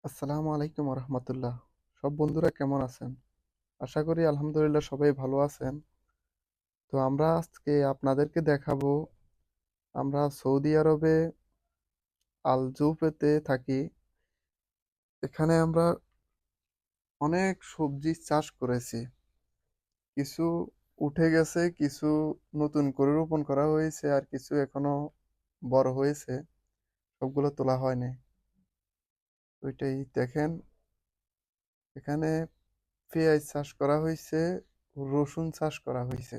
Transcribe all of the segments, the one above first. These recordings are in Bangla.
আসসালামু আলাইকুম রহমতুল্লাহ। সব বন্ধুরা কেমন আছেন? আশা করি আলহামদুলিল্লাহ সবাই ভালো আছেন। তো আমরা আজকে আপনাদেরকে দেখাবো, আমরা সৌদি আরবে আল জুফেতে থাকি। এখানে আমরা অনেক সবজি চাষ করেছি। কিছু উঠে গেছে, কিছু নতুন করে রোপণ করা হয়েছে, আর কিছু এখনো বড় হয়েছে, সবগুলো তোলা হয়নি। ওইটাই দেখেন, এখানে পেঁয়াজ চাষ করা হয়েছে, রসুন চাষ করা হয়েছে,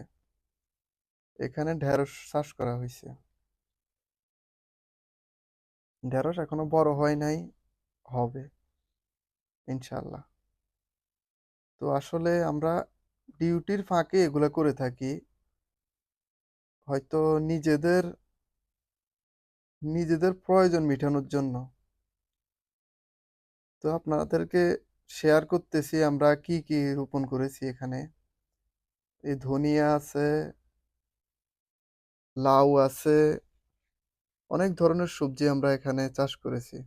এখানে ঢেঁড়স চাষ করা হয়েছে। ঢেঁড়স এখনো বড় হয় নাই, হবে ইনশাল্লাহ। তো আসলে আমরা ডিউটির ফাঁকে এগুলা করে থাকি, হয়তো নিজেদের নিজেদের প্রয়োজন মেটানোর জন্য। তো আপনাদেরকে শেয়ার করতেছি আমরা কি কি রোপণ করেছি এখানে। এই ধনিয়া আছে, লাউ আছে, অনেক ধরনের সবজি আমরা এখানে চাষ করেছি।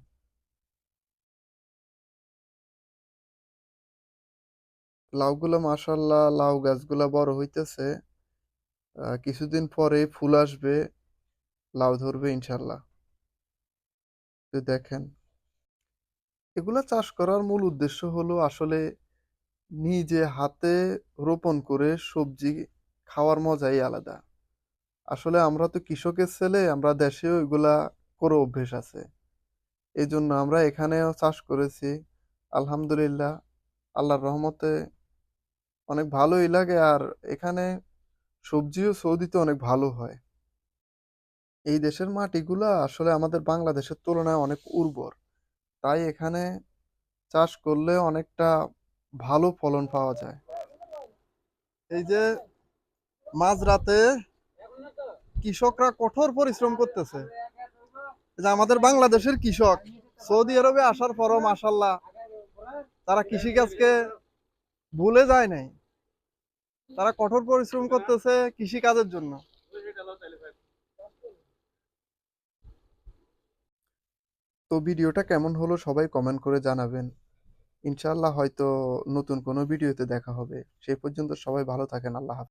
লাউগুলো মাশাআল্লাহ, লাউ গাছগুলা বড় হইতেছে। কিছুদিন পরে ফুল আসবে, লাউ ধরবে ইনশাল্লাহ। তো দেখেন, এগুলা চাষ করার মূল উদ্দেশ্য হলো আসলে নিজে হাতে রোপণ করে সবজি খাওয়ার মজাই আলাদা। আসলে আমরা তো কৃষকের ছেলে, আমরা দেশেও এগুলা করে অভ্যেস আছে। এই জন্য আমরা এখানেও চাষ করেছি। আলহামদুলিল্লাহ, আল্লাহর রহমতে অনেক ভালোই লাগে। আর এখানে সবজিও সৌদিতে অনেক ভালো হয়। এই দেশের মাটিগুলা আসলে আমাদের বাংলাদেশের তুলনায় অনেক উর্বর, তাই এখানে চাষ করলে অনেকটা ভালো ফলন পাওয়া যায়। এই যে মাঝরাতে কৃষকরা কঠোর পরিশ্রম করতেছে, যে আমাদের বাংলাদেশের কৃষক সৌদি আরবে আসার পরও মাশাল্লাহ তারা কৃষিকাজকে ভুলে যায় নাই। তারা কঠোর পরিশ্রম করতেছে কৃষি কাজের জন্য। তো ভিডিওটা কেমন হলো সবাই কমেন্ট করে জানাবেন। ইনশাআল্লাহ হয়তো নতুন কোনো ভিডিওতে দেখা হবে। সেই পর্যন্ত সবাই ভালো থাকেন। আল্লাহ হাফেজ।